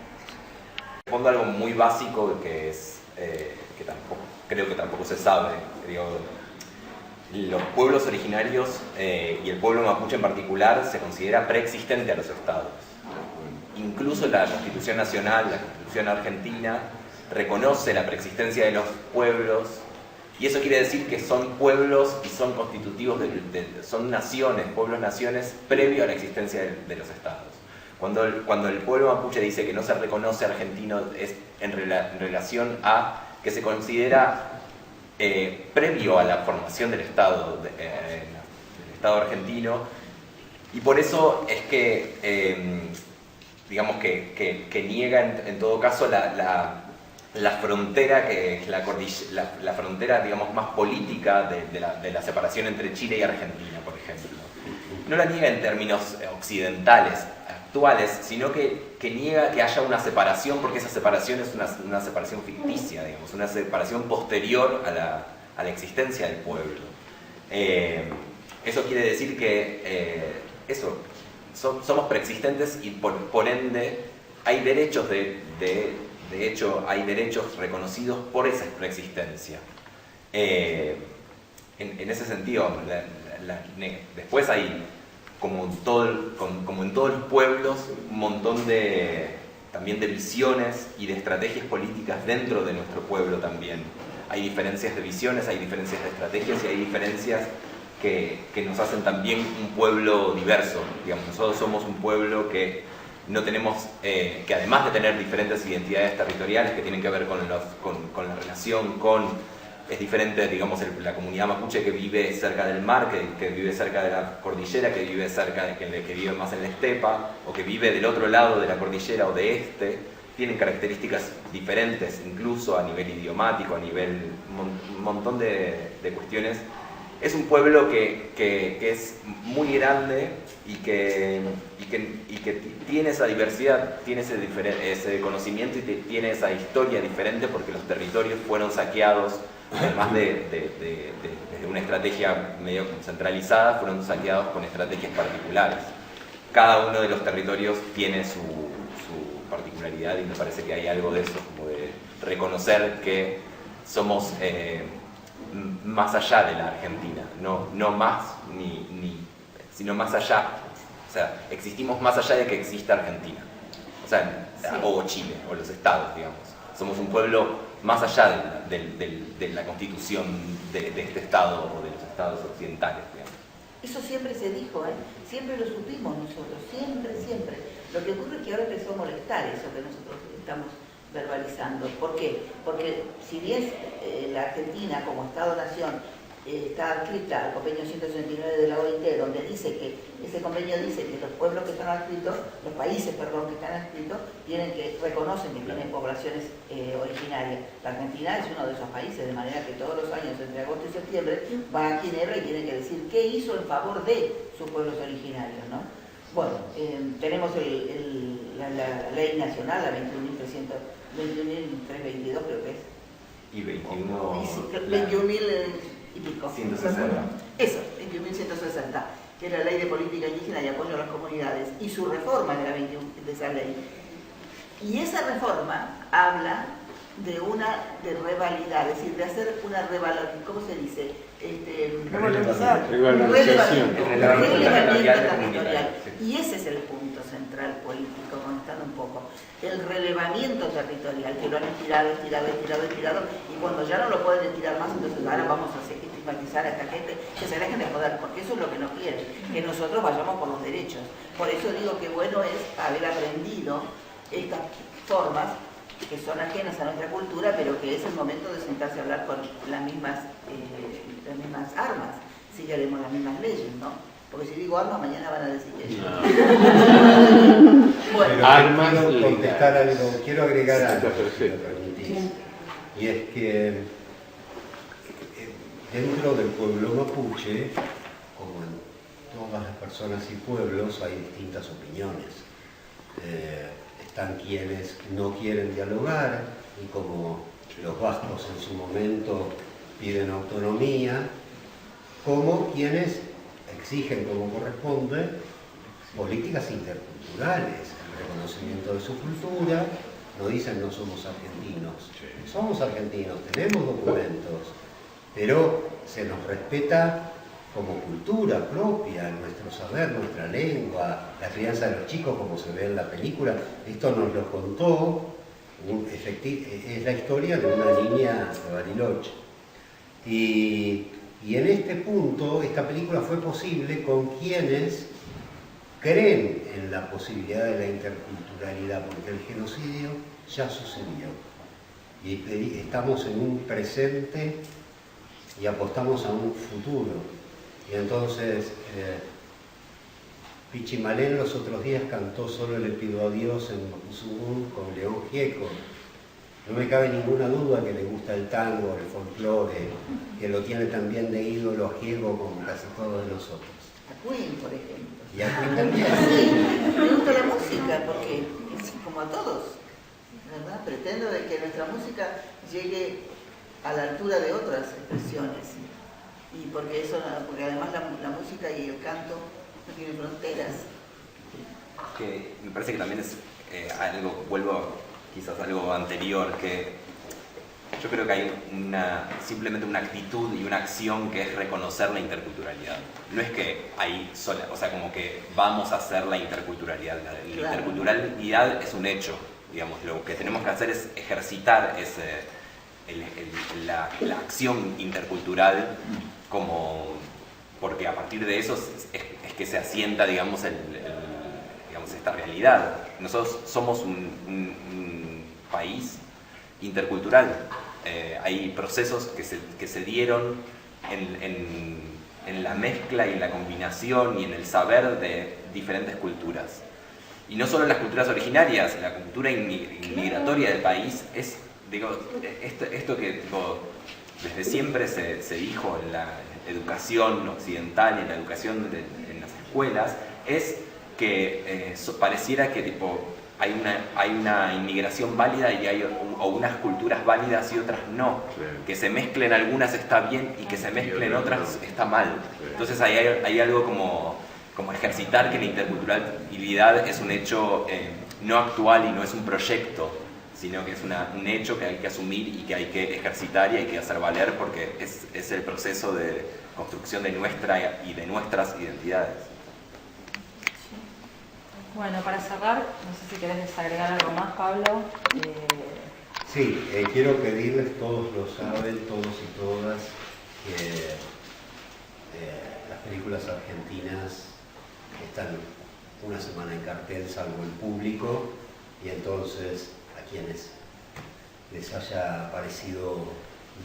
Respondo algo muy básico que es que creo que tampoco se sabe. Digo, los pueblos originarios y el pueblo mapuche en particular se considera preexistente a los estados. Incluso la Constitución Nacional, la Constitución Argentina, reconoce la preexistencia de los pueblos, y eso quiere decir que son pueblos y son constitutivos, son naciones, pueblos-naciones, previo a la existencia de los estados. Cuando el pueblo mapuche dice que no se reconoce argentino, es en relación a que se considera previo a la formación del Estado, del Estado argentino, y por eso es que, digamos que niega en todo caso la frontera, que es la frontera, digamos, más política de la separación entre Chile y Argentina, por ejemplo. No la niega en términos occidentales, actuales, sino que niega que haya una separación, porque esa separación es una separación ficticia, digamos, una separación posterior a la existencia del pueblo. Eso quiere decir que somos preexistentes y por ende hay derechos de hecho hay derechos reconocidos por esa preexistencia. En ese sentido, después hay, como en todos los pueblos, un montón también de visiones y de estrategias políticas dentro de nuestro pueblo también. Hay diferencias de visiones, hay diferencias de estrategias y hay diferencias que nos hacen también un pueblo diverso. Digamos, nosotros somos un pueblo que no tenemos, que además de tener diferentes identidades territoriales que tienen que ver con la relación es diferente, digamos, la comunidad mapuche que vive cerca del mar, que vive cerca de la cordillera, que vive que vive más en la estepa, o que vive del otro lado de la cordillera o de tienen características diferentes, incluso a nivel idiomático, a nivel un montón de cuestiones. Es un pueblo que es muy grande y que tiene esa diversidad, tiene ese conocimiento y tiene esa historia diferente, porque los territorios fueron saqueados, además desde una estrategia medio centralizada, fueron saqueados con estrategias particulares. Cada uno de los territorios tiene su particularidad, y me parece que hay algo de eso, como de reconocer que somos más allá de la Argentina, no más sino más allá. O sea, existimos más allá de que exista Argentina, o sea, sí, o Chile, o los estados, digamos. Somos un pueblo más allá de la constitución de este estado o de los estados occidentales, digamos. Eso siempre se dijo, siempre lo supimos nosotros, siempre. Lo que ocurre es que ahora empezó a molestar eso que nosotros estamos verbalizando. ¿Por qué? Porque si bien la Argentina como Estado-Nación está adscrita al convenio 169 de la OIT, donde dice que, ese convenio dice que los pueblos que están adscritos, los países, perdón, que están adscritos, reconocen que tienen poblaciones originarias. La Argentina es uno de esos países, de manera que todos los años, entre agosto y septiembre, va a Ginebra y tiene que decir qué hizo en favor de sus pueblos originarios, ¿no? Bueno, tenemos la ley nacional, la 21.322 creo que es. Y 21... 21.000 y pico. 160. Eso, 21.160, que es la ley de política indígena y apoyo a las comunidades, y su reforma de esa ley. Y esa reforma habla de revalidar, es decir, de hacer una revalorización, ¿cómo se dice? Revalorización. Relevamiento territorial. Y ese es el punto central político, contando un poco. El relevamiento territorial, que lo han estirado, y cuando ya no lo pueden estirar más, entonces ahora vamos a estigmatizar a esta gente, que se dejen de joder, porque eso es lo que no quieren, que nosotros vayamos por los derechos. Por eso digo que bueno es haber aprendido estas formas que son ajenas a nuestra cultura, pero que es el momento de sentarse a hablar con las mismas armas, si queremos las mismas leyes, ¿no? Porque si digo armas, mañana van a decir que yo. Bueno, armas, quiero contestar algo, quiero agregar algo, Está perfecto. si me permitís. Y es que dentro del pueblo mapuche, como en todas las personas y pueblos, hay distintas opiniones. Están quienes no quieren dialogar, y como los vascos en su momento piden autonomía, como quienes exigen, como corresponde, políticas interculturales, el reconocimiento de su cultura. No dicen no somos argentinos, somos argentinos, tenemos documentos, pero se nos respeta como cultura propia, nuestro saber, nuestra lengua, la crianza de los chicos, como se ve en la película. Esto nos lo contó, es la historia de una niña de Bariloche. Y en este punto, esta película fue posible con quienes creen en la posibilidad de la interculturalidad, porque el genocidio ya sucedió. Y estamos en un presente y apostamos a un futuro. Y entonces, Pichimalén los otros días cantó Solo le pido a Dios en Mapuzungún con León Gieco. No me cabe ninguna duda que le gusta el tango, el folclore, que lo tiene también de ídolo a Gieco como casi todos nosotros. A Queen, por ejemplo. Y a Queen también. Sí, me gusta la música, porque es como a todos, ¿verdad? Pretendo de que nuestra música llegue a la altura de otras expresiones. Y porque además la música y el canto no tienen fronteras. Que me parece que también es algo, vuelvo quizás a algo anterior, que yo creo que hay simplemente una actitud y una acción que es reconocer la interculturalidad. No es que hay sola, o sea, como que vamos a hacer la interculturalidad. La interculturalidad es un hecho, digamos, lo que tenemos que hacer es ejercitar la acción intercultural, porque a partir de eso es que se asienta, digamos, esta realidad. Nosotros somos un país intercultural. Hay procesos que se dieron en la mezcla y en la combinación y en el saber de diferentes culturas. Y no solo las culturas originarias, la cultura inmigratoria del país es, esto que desde siempre se dijo en la educación occidental y en la educación en las escuelas, es que pareciera que hay una inmigración válida y o unas culturas válidas y otras no. Que se mezclen algunas está bien y que se mezclen otras está mal. Entonces hay algo como ejercitar que la interculturalidad es un hecho no actual y no es un proyecto, sino que es un hecho que hay que asumir y que hay que ejercitar y hay que hacer valer, porque es el proceso de construcción de nuestra y de nuestras identidades. Bueno, para cerrar, no sé si querés desagregar algo más, Pablo. Sí, quiero pedirles, todos lo saben, todos y todas, que las películas argentinas están una semana en cartel, salvo el público, y entonces a quienes les haya parecido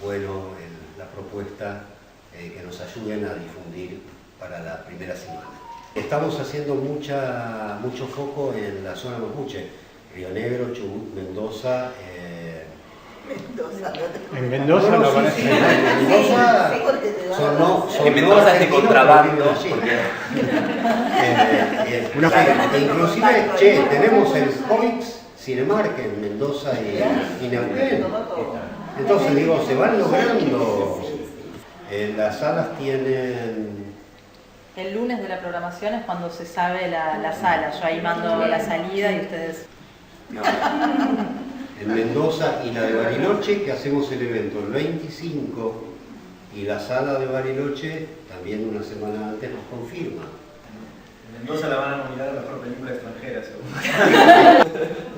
bueno la propuesta, que nos ayuden a difundir para la primera semana. Estamos haciendo mucho foco en la zona mapuche, Río Negro, Chubut, Mendoza. En Mendoza lo van a hacer. En Mendoza En Mendoza es de contrabando. Inclusive, tenemos el Comics Cinemark en Mendoza y Neuquén. Entonces digo, se van logrando. Las salas tienen... El lunes de la programación es cuando se sabe la sala. Yo ahí mando la salida y ustedes... No. En Mendoza y la de Bariloche, que hacemos el evento el 25, y la sala de Bariloche también una semana antes nos confirma. En Mendoza la van a nominar a la mejor película extranjera, seguro.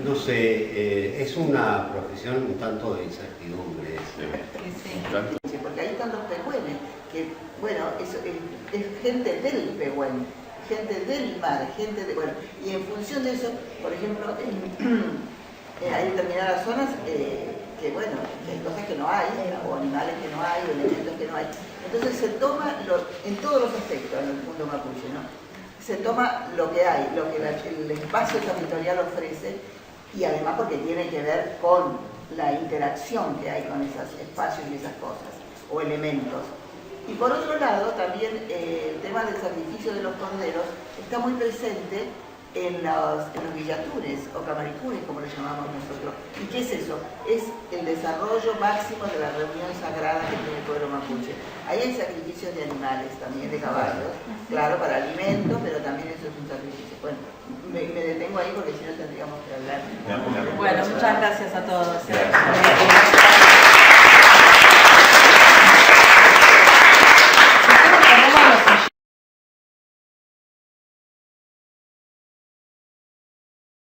No sé, es una profesión un tanto de incertidumbre. Sí, porque ahí están los pehüenes, que bueno, es gente del pehuen, gente del mar, gente de... Bueno, y en función de eso, por ejemplo, hay determinadas zonas que bueno, que hay cosas que no hay, o animales que no hay, o elementos que no hay. Entonces se toma en todos los aspectos en el mundo mapuche, ¿no? Se toma lo que hay, lo que el espacio territorial ofrece, y además porque tiene que ver con la interacción que hay con esos espacios y esas cosas, o elementos. Y por otro lado, también el tema del sacrificio de los corderos está muy presente en los villatures o camaricunes, como le llamamos nosotros. ¿Y qué es eso? Es el desarrollo máximo de la reunión sagrada que tiene el pueblo mapuche. Ahí hay sacrificios de animales, también de caballos, claro, para alimento, pero también eso es un sacrificio. Bueno, me detengo ahí porque si no tendríamos que hablar. Bueno, muchas gracias a todos.